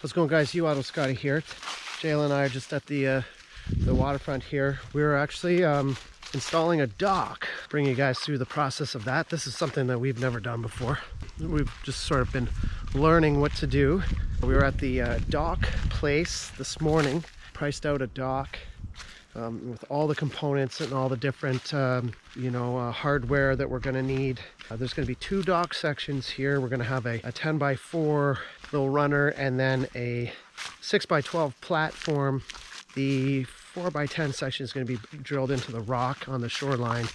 How's it going, guys? UOttawaScotty here. Jayla and I are just at the waterfront here. We're actually installing a dock. Bring you guys through the process of that. This is something that we've never done before. We've just sort of been learning what to do. We were at the dock place this morning, priced out a dock with all the components and all the different hardware that we're going to need. There's going to be 2 dock sections here. We're going to have a 10x4 little runner and then a 6x12 platform. The 4x10 section is going to be drilled into the rock on the shoreline.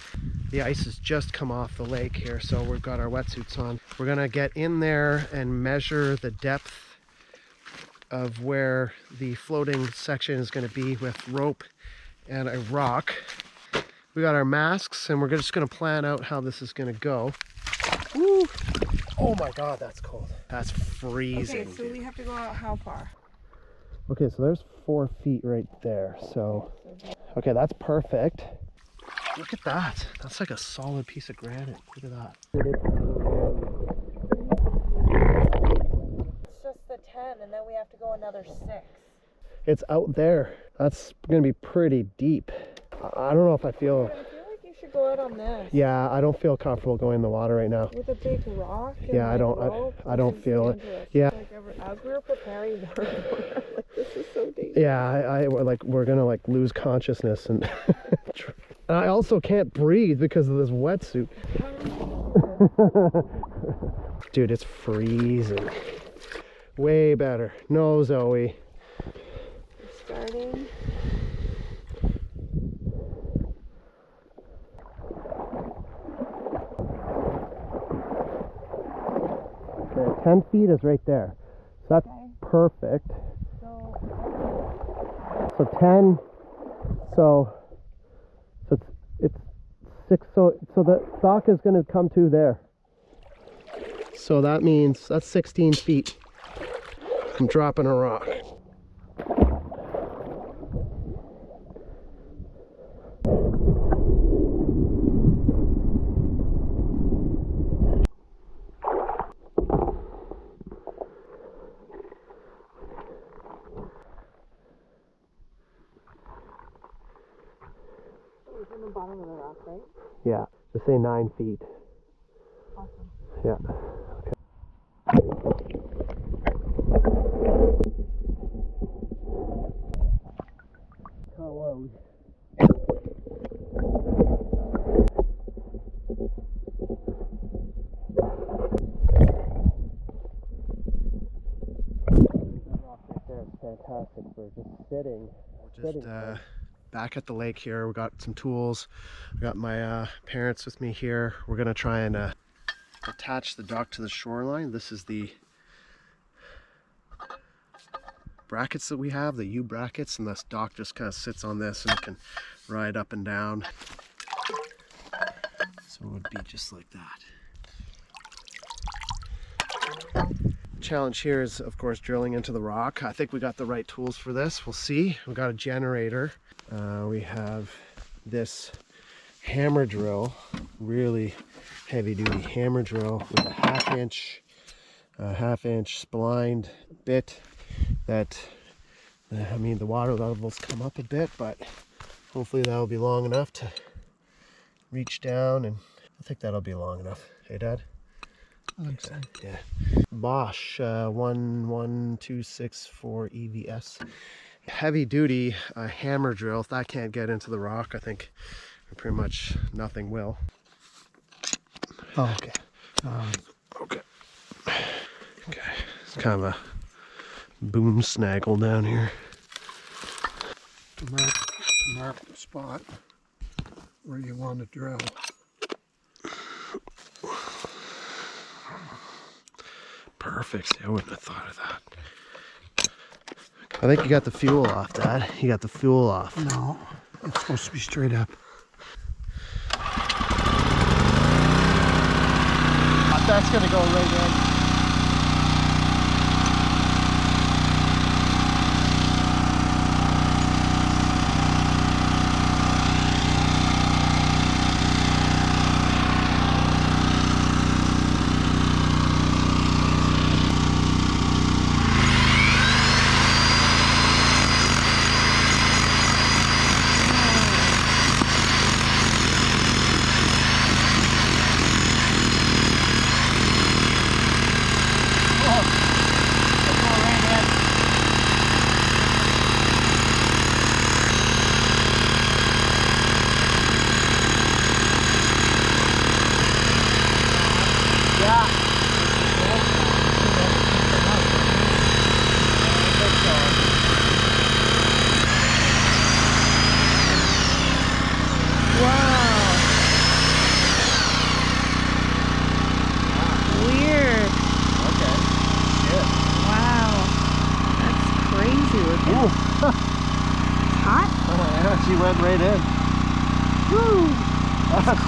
The ice has just come off the lake here, so we've got our wetsuits on. We're going to get in there and measure the depth of where the floating section is going to be with rope and a rock. We got our masks and we're just going to plan out how this is going to go. Woo! Oh my god, that's cold. That's freezing. Okay, so we have to go out how far? Okay, so there's 4 feet right there. So, okay, that's perfect. Look at that. That's like a solid piece of granite. Look at that. It's just the 10 and then we have to go another 6. It's out there. That's going to be pretty deep. I don't know if I feel... I feel like you should go out on this. Yeah, I don't feel comfortable going in the water right now. With a big rock and yeah, rope, I don't feel it. Yeah. Like as we were preparing, like this is so dangerous. Yeah, we're gonna like lose consciousness and and I also can't breathe because of this wetsuit. Dude, it's freezing. Way better. No, Zoe. Starting. Okay, 10 feet is right there. So that's perfect. So 10. So it's 6. So the dock is going to come to there. So that means that's 16 feet. I'm dropping a rock. In the bottom of the rock, right? Yeah, just say 9 feet. Awesome. Yeah. Okay. Hello. That rock right there is fantastic for just sitting. Back at the lake here. We got some tools. I got my parents with me here. We're gonna try and attach the dock to the shoreline. This is the brackets that we have, the U brackets, and this dock just kind of sits on this and it can ride up and down. So it would be just like that. Challenge here is, of course, drilling into the rock. I think we got the right tools for this. We'll see. We got a generator. We have this hammer drill, really heavy duty hammer drill with a half-inch splined bit that, the water levels come up a bit, but hopefully that'll be long enough to reach down, and I think that'll be long enough. Hey, Dad? I think so. Yeah. Bosch 11264 EVS. Heavy duty hammer drill. If that can't get into the rock, I think pretty much nothing will. Oh, okay. Okay. Okay. It's kind of a boom snaggle down here. To mark the spot where you want to drill. Perfect. See, I wouldn't have thought of that. I think you got the fuel off, Dad. You got the fuel off. No, it's supposed to be straight up. That's going to go right in.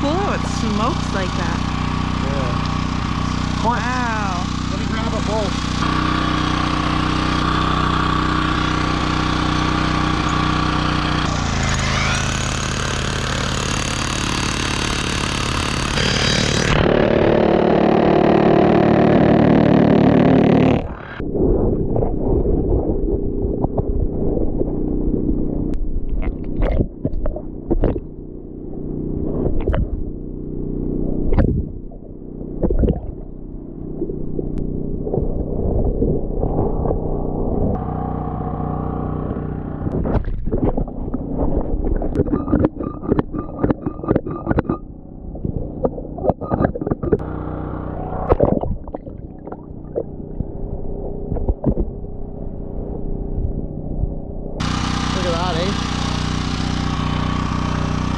cool how it smokes like that. Yeah. Wow. Let me grab a bowl.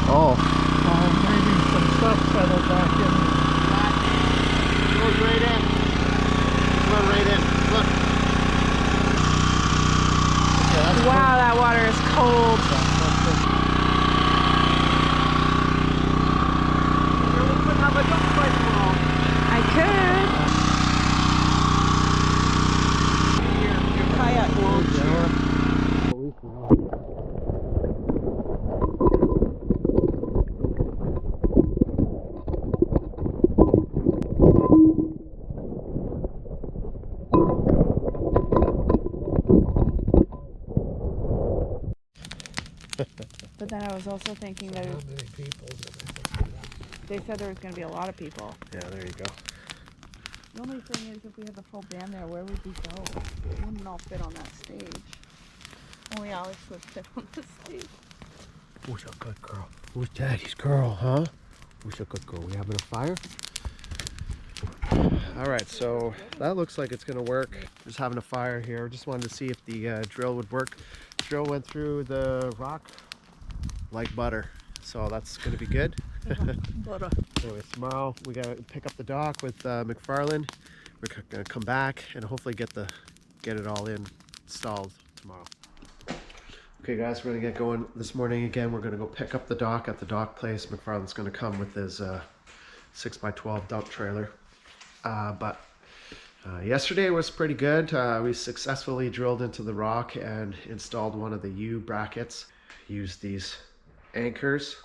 Oh. Maybe some stuff settled back in. Goes right in. Run right in. Look. Okay, that's Wow, that water is cold. I could. Your kayak won't. But then I was also thinking that How many people did they said there was going to be a lot of people. Yeah, there you go. The only thing is, if we had the full band there, where would we go? We wouldn't all fit on that stage. Only Alex would fit on the stage. Who's a good girl? Who's daddy's girl, huh? Who's a good girl? We having a fire? All right, so that looks like it's gonna work. Just having a fire here. Just wanted to see if the drill would work. Drill went through the rock like butter, so that's gonna be good. Butter. Anyway, tomorrow we gotta pick up the dock with McFarlane. We're gonna come back and hopefully get it all installed tomorrow. Okay guys, we're gonna get going this morning again. We're gonna go pick up the dock at the dock place. McFarlane's gonna come with his 6x12 dump trailer. But yesterday was pretty good. We successfully drilled into the rock and installed one of the U brackets. Used these anchors,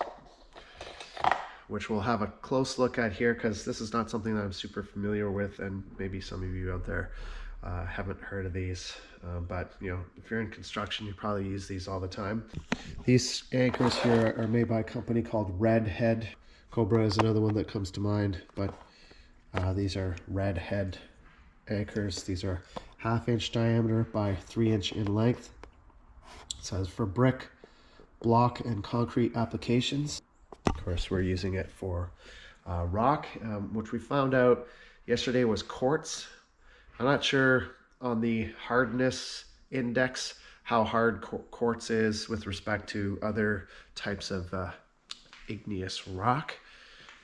which we'll have a close look at here because this is not something that I'm super familiar with, and maybe some of you out there haven't heard of these. But you know, if you're in construction, you probably use these all the time. These anchors here are made by a company called Redhead. Cobra is another one that comes to mind, but these are Redhead anchors. These are 1/2 inch diameter by 3 inch in length. It says for brick, block, and concrete applications. Of course, we're using it for rock, which we found out yesterday was quartz. I'm not sure on the hardness index how hard quartz is with respect to other types of igneous rock.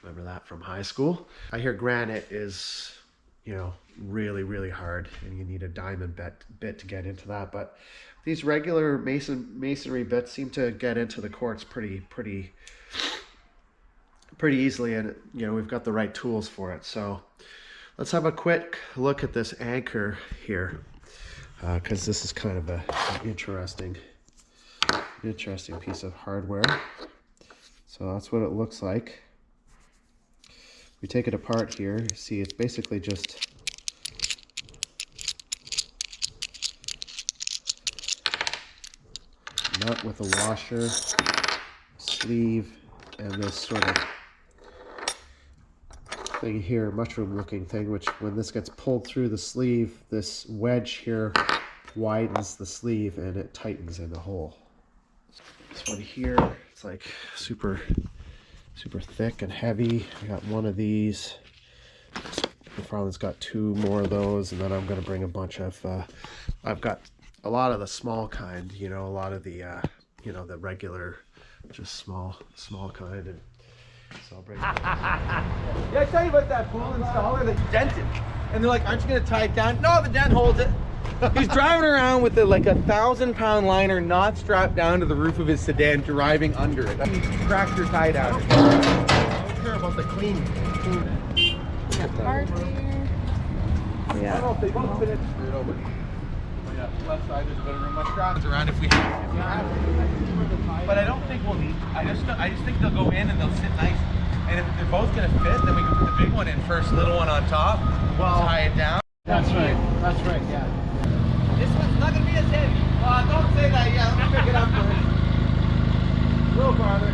Remember that from high school. I hear granite is, you know, really, really hard, and you need a diamond bit to get into that. But these regular masonry bits seem to get into the quartz pretty easily, and you know, we've got the right tools for it. So let's have a quick look at this anchor here, because this is kind of an interesting piece of hardware. So that's what it looks like. We take it apart here. You see, it's basically just nut with a washer, sleeve, and this sort of thing here, mushroom looking thing, which when this gets pulled through the sleeve, this wedge here widens the sleeve and it tightens in the hole. This one here, it's like super thick and heavy. I got one of these. McFarlane's got 2 more of those, and then I'm going to bring a bunch of I've got a lot of the small kind, you know, a lot of the you know, the regular, just small kind, and so I'll bring Yeah, I tell you about that pool installer that dented, and they're like, "Aren't you gonna tie it down?" No, the dent holds it. He's driving around with like a 1,000-pound liner not strapped down to the roof of his sedan, driving under it. He cracked your tie down. about the clean. Hardware. I don't know if they both fit in. Yeah, left side there's a bit of room. My straps around if we have it. But I don't think we'll need. I just think they'll go in and they'll sit nice. And if they're both gonna fit, then we can put the big one in first, little one on top. Well, tie it down. That's right. That's right. Yeah. This one's not gonna be as heavy. Don't say that yet. Let me pick it up first. A little farther.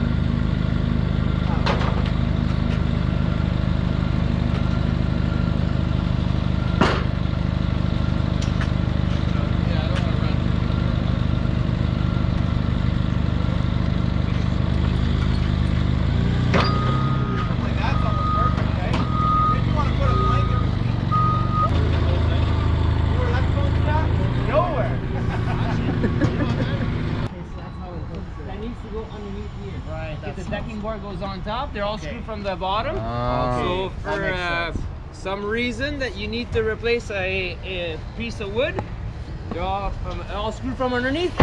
Goes on top. They're all screwed from the bottom. Oh. So for some reason that you need to replace a piece of wood, they're all screwed from underneath.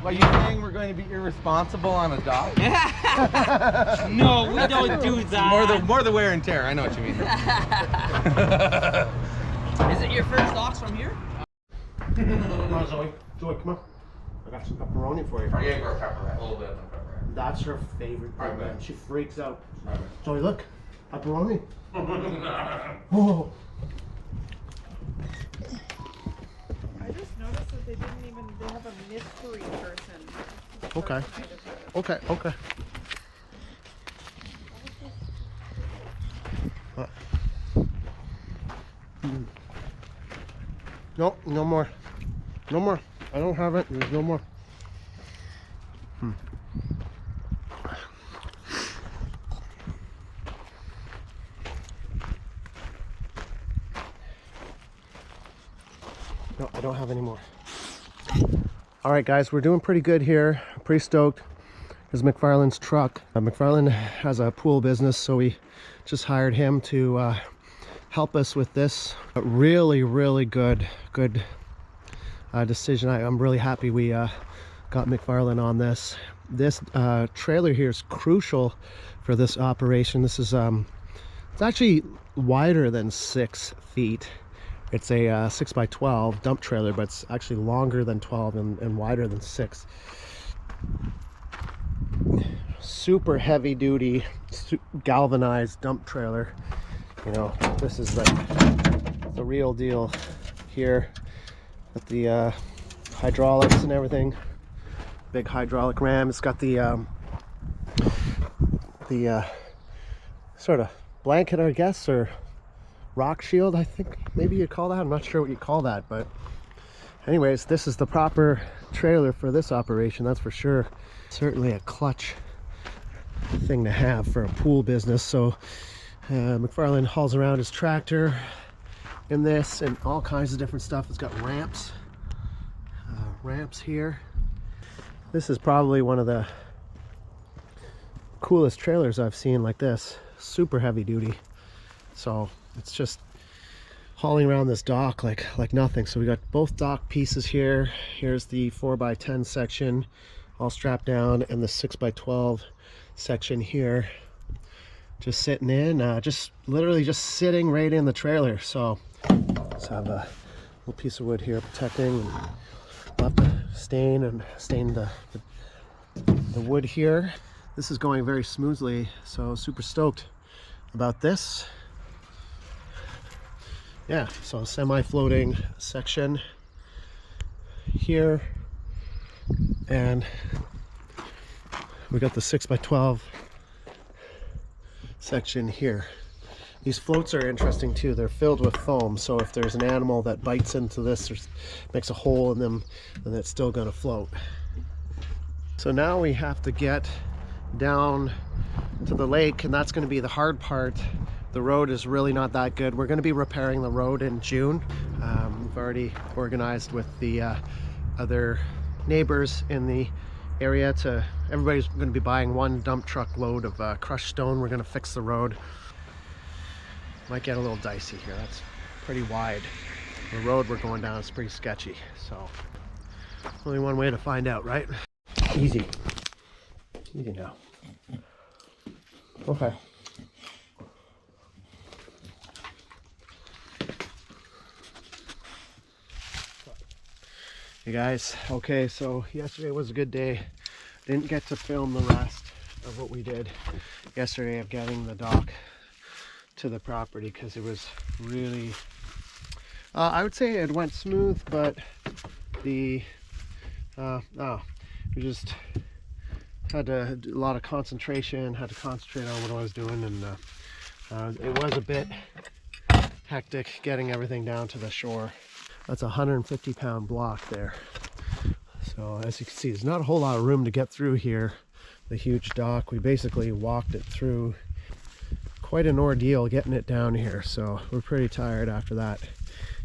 Are you saying we're going to be irresponsible on a dock? No, we don't do that. More the wear and tear. I know what you mean. Is it your first docks from here? Come on, Zoe. Zoe, come on. I got some pepperoni for you. I gave her a pepper, a little bit of pepper. That's her favorite thing, Alright, man. man. She freaks out. Alright, Zoe, look. Pepperoni. Oh. I just noticed that they have a mystery person. Okay. Okay, okay. Nope, no more. No more. I don't have it. There's no more. No, I don't have any more. All right, guys, we're doing pretty good here. I'm pretty stoked. This is McFarlane's truck. McFarlane has a pool business, so we just hired him to help us with this. A really, really good decision. I'm really happy we got McFarlane on this. This trailer here is crucial for this operation. This is it's actually wider than 6 feet. It's a 6x12 dump trailer, but it's actually longer than 12 and wider than 6. Super heavy duty galvanized dump trailer. You know, this is like the real deal here with the hydraulics and everything. Big hydraulic ram. It's got the sort of blanket, I guess, or rock shield, I think maybe you call that. I'm not sure what you call that, but anyways, this is the proper trailer for this operation, that's for sure. Certainly a clutch thing to have for a pool business. So McFarlane hauls around his tractor in this and all kinds of different stuff. It's got ramps here. This is probably one of the coolest trailers I've seen like this. Super heavy duty. So it's just hauling around this dock like nothing. So we got both dock pieces here. Here's the 4x10 section all strapped down, and the 6x12 section here just sitting in, just literally just sitting right in the trailer. So let's have a little piece of wood here protecting, and we'll have to stain the wood here. This is going very smoothly, so super stoked about this. Yeah, so semi-floating section here, and we got the 6x12 section here. These floats are interesting too. They're filled with foam, so if there's an animal that bites into this or makes a hole in them, then it's still going to float. So now we have to get down to the lake, and that's going to be the hard part. The road is really not that good. We're going to be repairing the road in June. We've already organized with the other neighbors in the area to, everybody's going to be buying one dump truck load of crushed stone. We're going to fix the road. Might get a little dicey here. That's pretty wide. The road we're going down is pretty sketchy. So only one way to find out, right? Easy. Easy now. Okay. Hey guys, okay, so yesterday was a good day. Didn't get to film the rest of what we did yesterday of getting the dock to the property because it was really, I would say it went smooth, but we just had to do a lot of concentration, had to concentrate on what I was doing, and it was a bit hectic getting everything down to the shore. That's a 150-pound block there. So as you can see, there's not a whole lot of room to get through here. The huge dock, we basically walked it through. Quite an ordeal getting it down here, so we're pretty tired after that.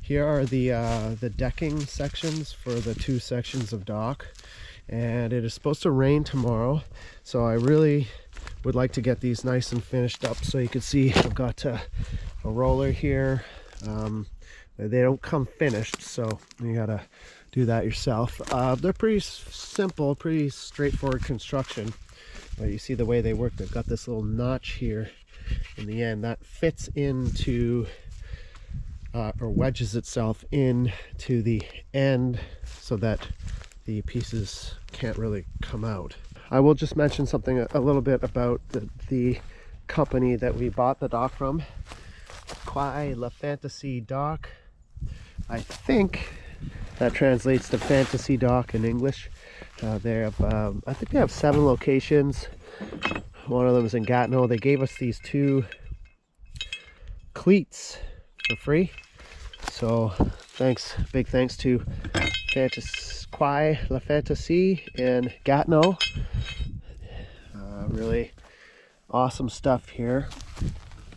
Here are the decking sections for the 2 sections of dock, and it is supposed to rain tomorrow, so I really would like to get these nice and finished up. So you can see I've got a roller here. They don't come finished, so you gotta do that yourself. They're pretty simple, pretty straightforward construction. But you see the way they work. They've got this little notch here in the end that fits into or wedges itself into the end so that the pieces can't really come out. I will just mention something a little bit about the company that we bought the dock from. Quai Lafantasie dock. I think that translates to fantasy dock in English. They have, I think they have 7 locations. One of them is in Gatineau. They gave us these 2 cleats for free. So thanks, big thanks to Quai Lafantasie in Gatineau. Really awesome stuff here.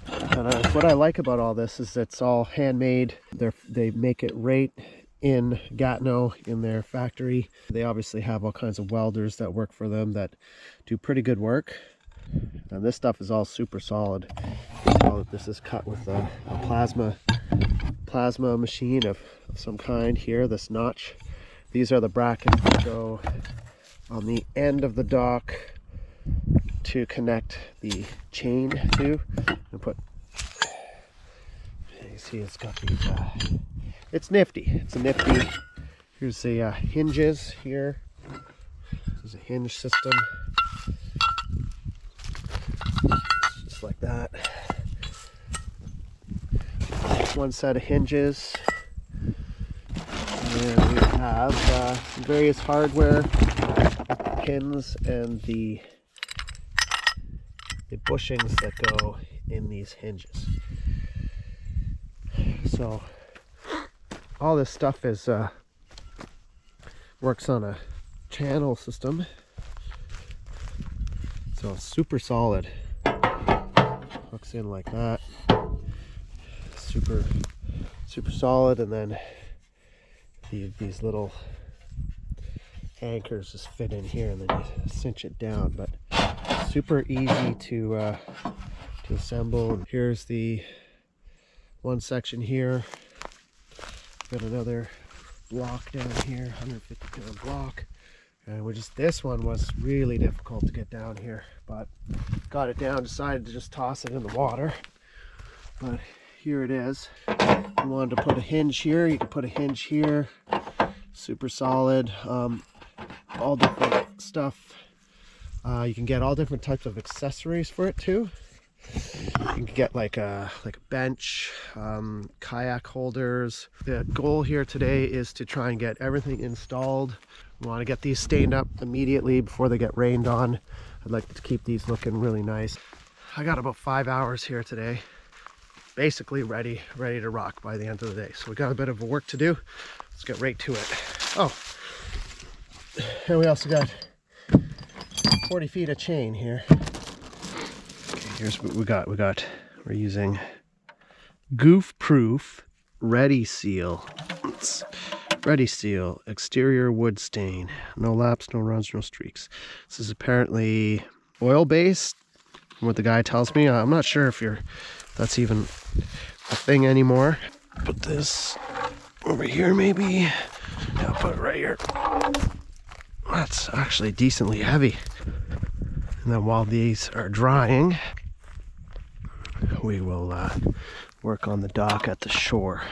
And what I like about all this is it's all handmade. They make it right in Gatineau in their factory. They obviously have all kinds of welders that work for them that do pretty good work. And this stuff is all super solid. So this is cut with a plasma machine of some kind here, this notch. These are the brackets that go on the end of the dock to connect the chain to, and put, you see it's got these, it's nifty, it's a nifty, here's the hinges here, there's a hinge system, just like that, one set of hinges, and we have some various hardware, pins, and the bushings that go in these hinges. So all this stuff is works on a channel system, so it's super solid. Hooks in like that, super solid, and then these little anchors just fit in here, and then you cinch it down. But super easy to assemble. And here's the one section here. Got another block down here, 150-pound block. And this one was really difficult to get down here, but got it down, decided to just toss it in the water. But here it is. You wanted to put a hinge here, you can put a hinge here. Super solid. All different stuff. You can get all different types of accessories for it too. You can get like a bench, kayak holders. The goal here today is to try and get everything installed. We want to get these stained up immediately before they get rained on. I'd like to keep these looking really nice. I got about 5 hours here today, basically ready to rock by the end of the day. So we got a bit of work to do. Let's get right to it. Oh, and we also got 40 feet of chain here. Okay, here's what we got. We're using goof proof ready seal. Ready seal, exterior wood stain, no laps, no runs, no streaks. This is apparently oil based, from what the guy tells me. I'm not sure if that's even a thing anymore. Put this over here maybe. Yeah, I'll put it right here. That's actually decently heavy. And then while these are drying, we will work on the dock at the shore.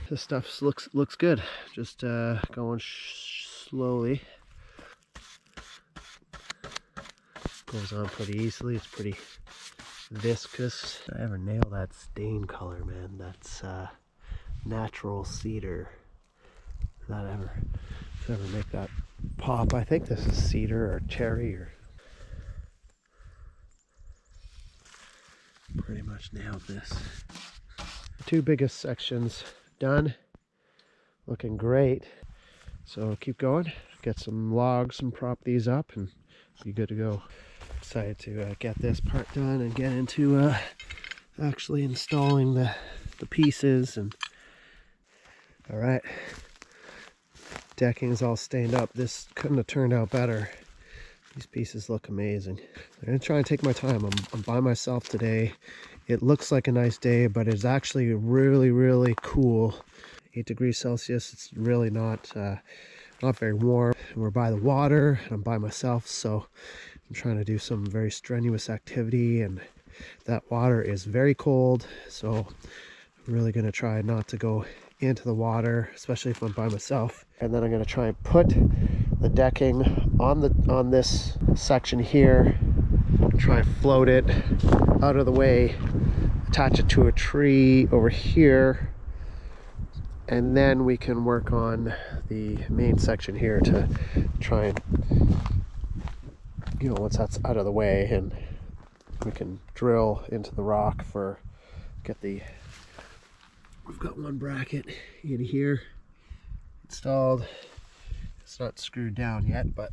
This stuff looks good. Just going slowly. Goes on pretty easily. It's pretty viscous. Did I ever nail that stain color, man? That's natural cedar. Did that ever make that pop? I think this is cedar or cherry, or pretty much nailed this. Two biggest sections done, looking great. So keep going, get some logs and prop these up and be good to go. Excited to get this part done and get into actually installing the pieces. And all right, decking is all stained up. This couldn't have turned out better. These pieces look amazing. I'm gonna try and take my time. I'm by myself today. It looks like a nice day, but it's actually really cool. 8 degrees Celsius. It's really not very warm. We're by the water. I'm by myself, so I'm trying to do some very strenuous activity, and that water is very cold. So I'm really gonna try not to go into the water, especially if I'm by myself. And then I'm gonna try and put the decking on this section here, try and float it out of the way, attach it to a tree over here, and then we can work on the main section here to try and, you know, once that's out of the way, and we can drill into the rock for we've got one bracket in here installed. It's not screwed down yet, but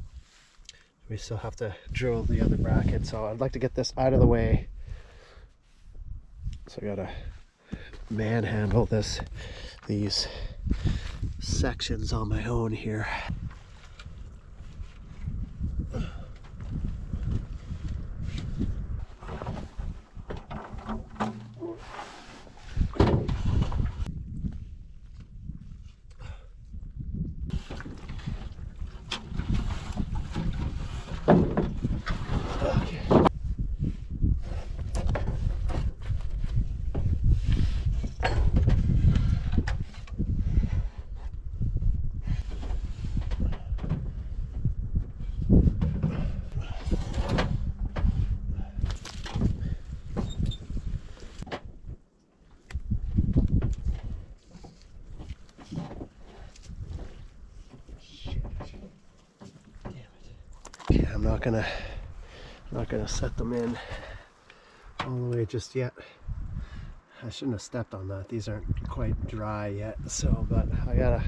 we still have to drill the other bracket. So I'd like to get this out of the way. So I gotta manhandle these sections on my own here. I'm not gonna set them in all the way just yet. I shouldn't have stepped on that. These aren't quite dry yet, so, but I gotta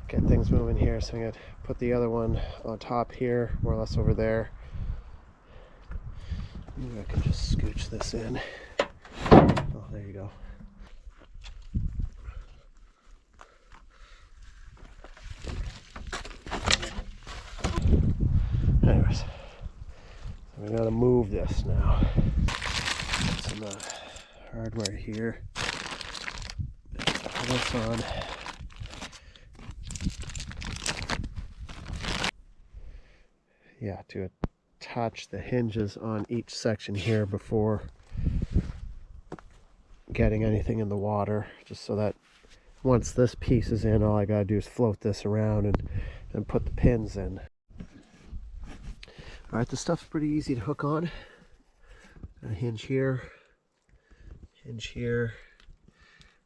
get things moving here. So I'm gonna put the other one on top here, more or less over there. Maybe I can just scooch this in. Oh, there you go. Anyways, so we gotta move this now. Put some hardware here. Put this on. Yeah, to attach the hinges on each section here before getting anything in the water, just so that once this piece is in, all I gotta do is float this around and put the pins in. All right, this stuff's pretty easy to hook on. A hinge here,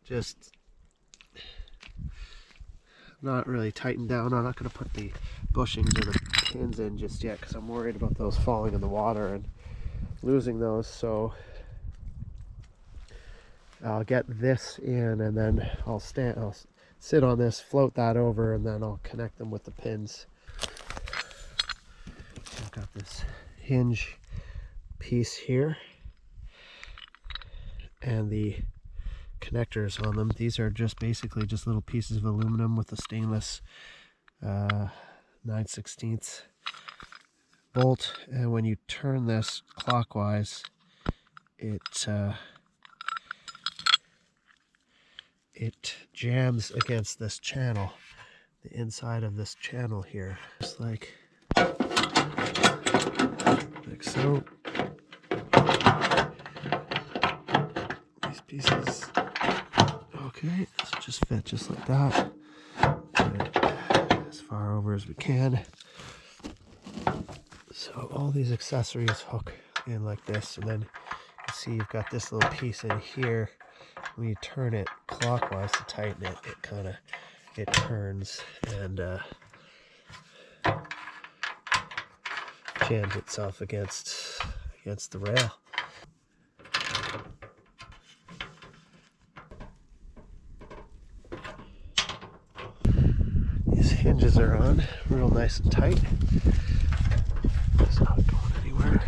just not really tightened down. I'm not going to put the bushings or the pins in just yet because I'm worried about those falling in the water and losing those. So I'll get this in, and then I'll sit on this, float that over, and then I'll connect them with the pins. I've got this hinge piece here and the connectors on them. These are just basically just little pieces of aluminum with a stainless 9/16 bolt, and when you turn this clockwise, it jams against this channel, the inside of this channel here, just like so. These pieces, okay, Okay, so just fit just like that. Good. As far over as we can. So all these accessories hook in like this, and then you see you've got this little piece in here. When you turn it clockwise to tighten it, it turns and jams itself against the rail. These hinges are on real nice and tight. It's not going anywhere.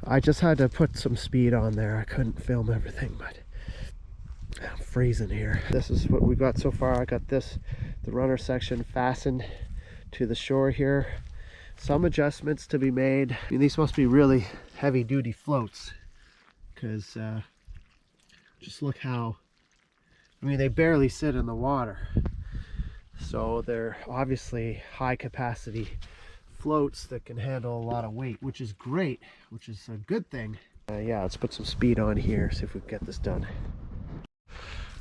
I just had to put some speed on there. I couldn't film everything, but I'm freezing here. This is what we got so far. I got the runner section fastened to the shore here. Some adjustments to be made. I mean, these must be really heavy duty floats, because just look how, I mean, they barely sit in the water. So they're obviously high capacity floats that can handle a lot of weight, which is great, which is a good thing. Yeah, let's put some speed on here, see if we can get this done.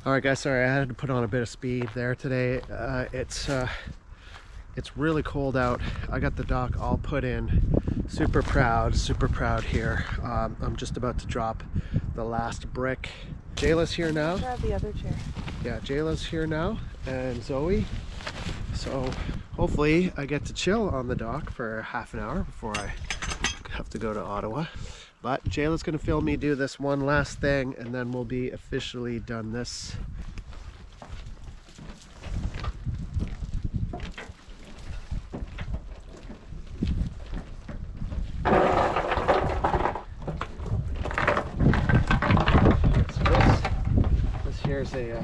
All right, guys, sorry, I had to put on a bit of speed there today. It's really cold out. I got the dock all put in. Super proud here. I'm just about to drop the last brick. Jayla's here now. Grab the other chair. Yeah, Jayla's here now, and Zoe. So hopefully I get to chill on the dock for half an hour before I have to go to Ottawa. But Jayla's gonna film me do this one last thing, and then we'll be officially done this. This here's a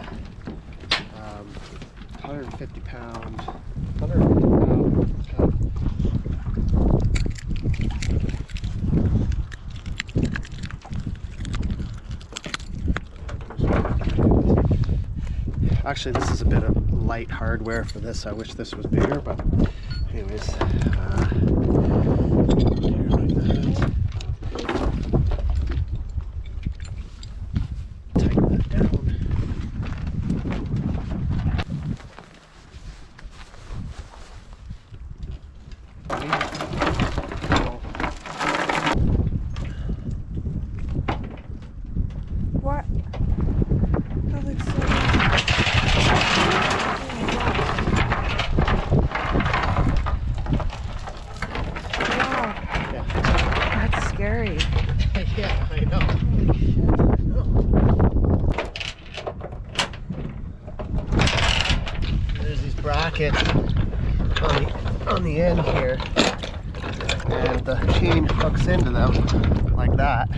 150 pound tub. Actually, this is a bit of light hardware for this. I wish this was bigger, but anyways, here like that. Tighten that down. What? That looks so wow. Yeah. That's scary. Yeah, I know. There's these brackets on the end here, and the chain hooks into them like that.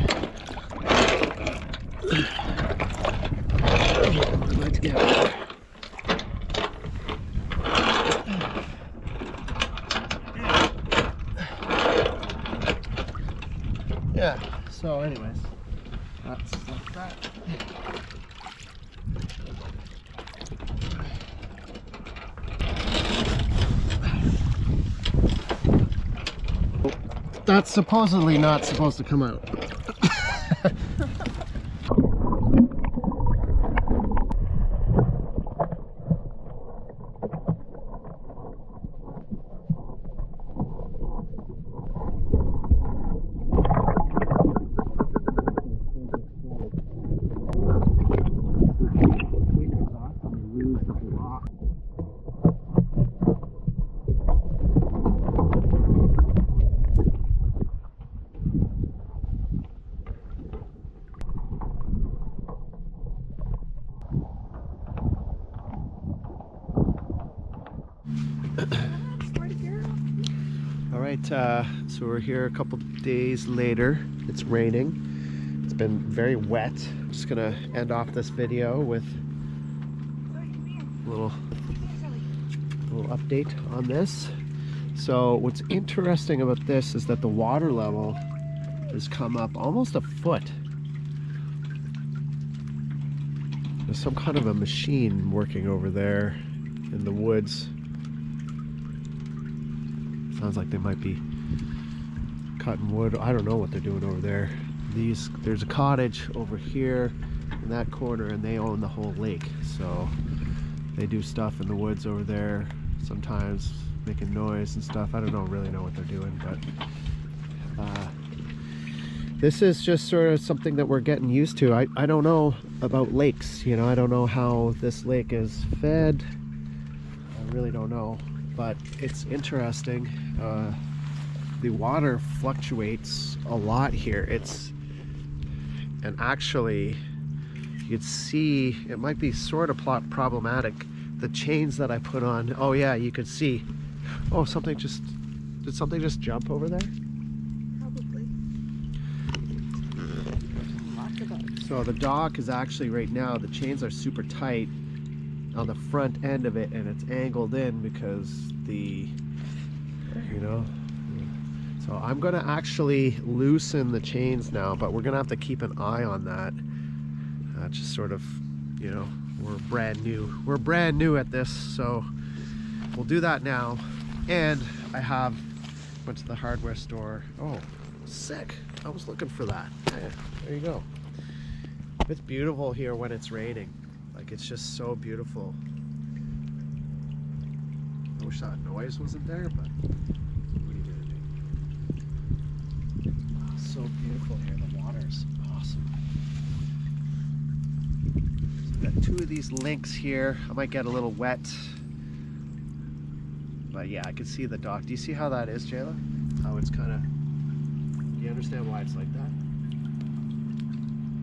Let's get it. Yeah, so anyways, that's like that. That's supposedly not supposed to come out. Alright, so we're here a couple days later. It's raining. It's been very wet. I'm just gonna end off this video with a little update on this. So what's interesting about this is that the water level has come up almost a foot. There's some kind of a machine working over there in the woods. Sounds like they might be cutting wood. I don't know what they're doing over there. There's a cottage over here in that corner, and they own the whole lake. So they do stuff in the woods over there, sometimes making noise and stuff. I don't really know what they're doing, but this is just sort of something that we're getting used to. I don't know about lakes, you know. I don't know how this lake is fed. I really don't know, but it's interesting. The water fluctuates a lot here. And actually you could see it might be sort of problematic. The chains that I put on, oh yeah, you could see. Oh, did something just jump over there? Probably. So the dock is actually right now, the chains are super tight on the front end of it, and it's angled in because so I'm gonna actually loosen the chains now, but we're gonna have to keep an eye on that. Just sort of, you know, we're brand new at this, so we'll do that now. And I went to the hardware store. Oh, sick. I was looking for that. Yeah, there you go. It's beautiful here when it's raining. Like, it's just so beautiful. I wish that noise wasn't there, but what are you gonna do? Oh, so beautiful here. The water's awesome. So I've got two of these links here. I might get a little wet, but yeah, I can see the dock. Do you see how that is, Jayla? How it's kind of, do you understand why it's like that?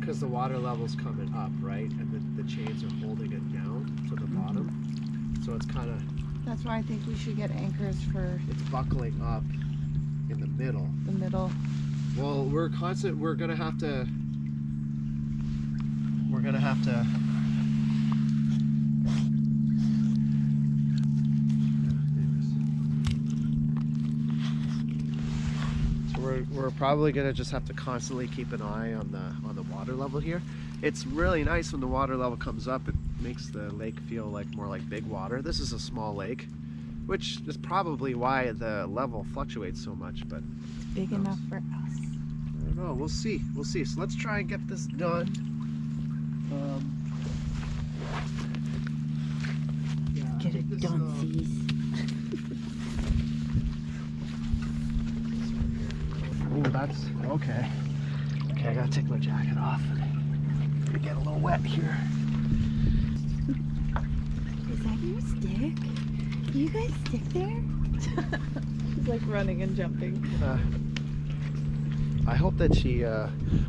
Because the water level's coming up, right? And the chains are holding it down to the bottom. So it's kind of... That's why I think we should get anchors for... It's buckling up in the middle. The middle. Well, we're gonna have to... We're probably gonna just have to constantly keep an eye on the water level here. It's really nice when the water level comes up. It makes the lake feel like more like big water. This is a small lake, which is probably why the level fluctuates so much. But it's big enough for us. I don't know. We'll see. We'll see. So let's try and get this done. Get it done, C's. Oh, that's okay. Okay, I gotta take my jacket off. I'm gonna get a little wet here. Is that your stick? Do you guys stick there? She's like running and jumping. I hope that she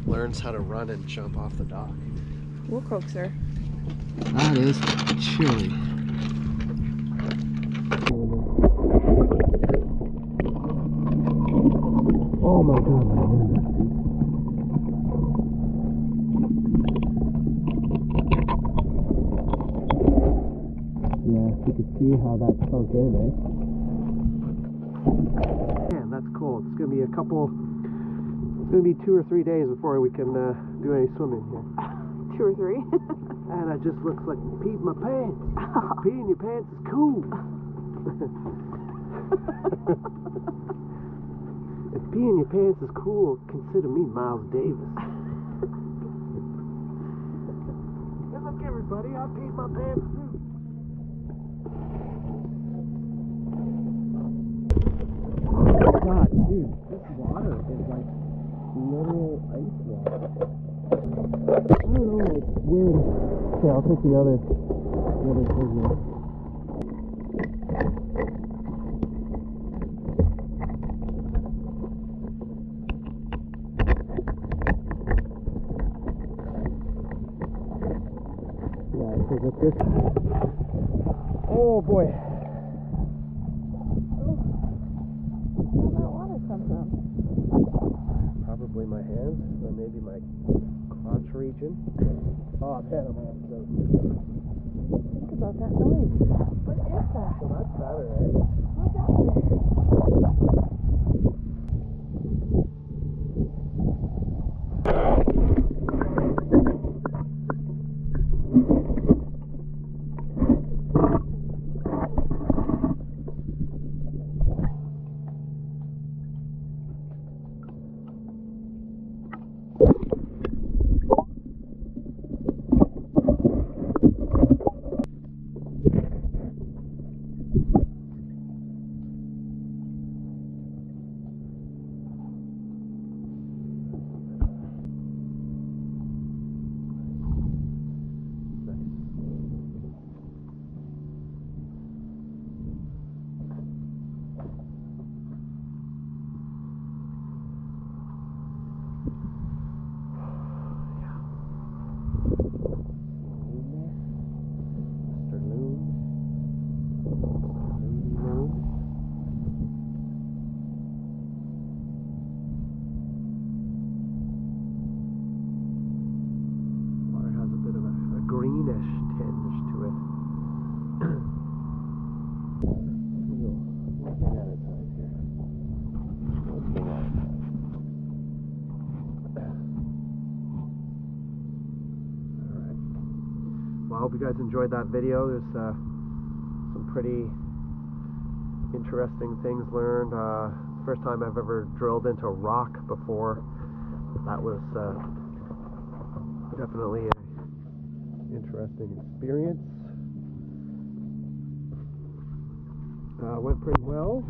learns how to run and jump off the dock. We'll coax her. That is chilly. Oh my god, my hand. Yeah, you can see how that sunk in, eh? Man, that's cool. It's gonna be it's gonna be 2 or 3 days before we can do any swimming here. 2 or 3? And it just looks like peeing my pants. Peeing your pants is cool. If peeing your pants is cool, consider me Miles Davis. Hey, look everybody, I peed my pants too. God, dude, this water is like literal ice water. I don't know, it's weird. Okay, I'll take the other figure. Oh boy. probably my hands, or maybe my crotch region. Oh man, I'm on so. Think about that noise. What is that? So that's better, right? What's out there? Well, I hope you guys enjoyed that video. There's some pretty interesting things learned. First time I've ever drilled into rock before. That was definitely an interesting experience. Went pretty well.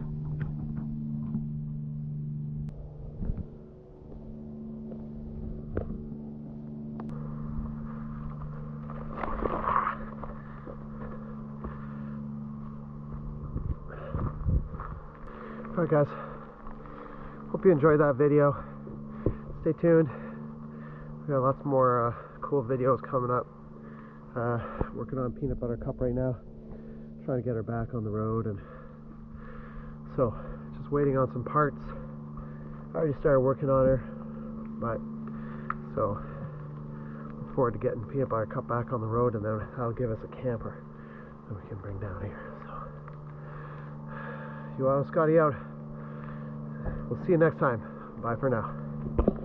Alright guys, hope you enjoyed that video. Stay tuned. We got lots more cool videos coming up. Working on Peanut Butter Cup right now. Trying to get her back on the road, and so just waiting on some parts. I already started working on her, but so look forward to getting Peanut Butter Cup back on the road, and then that'll give us a camper that we can bring down here. So UOttawaScotty out. We'll see you next time. Bye for now.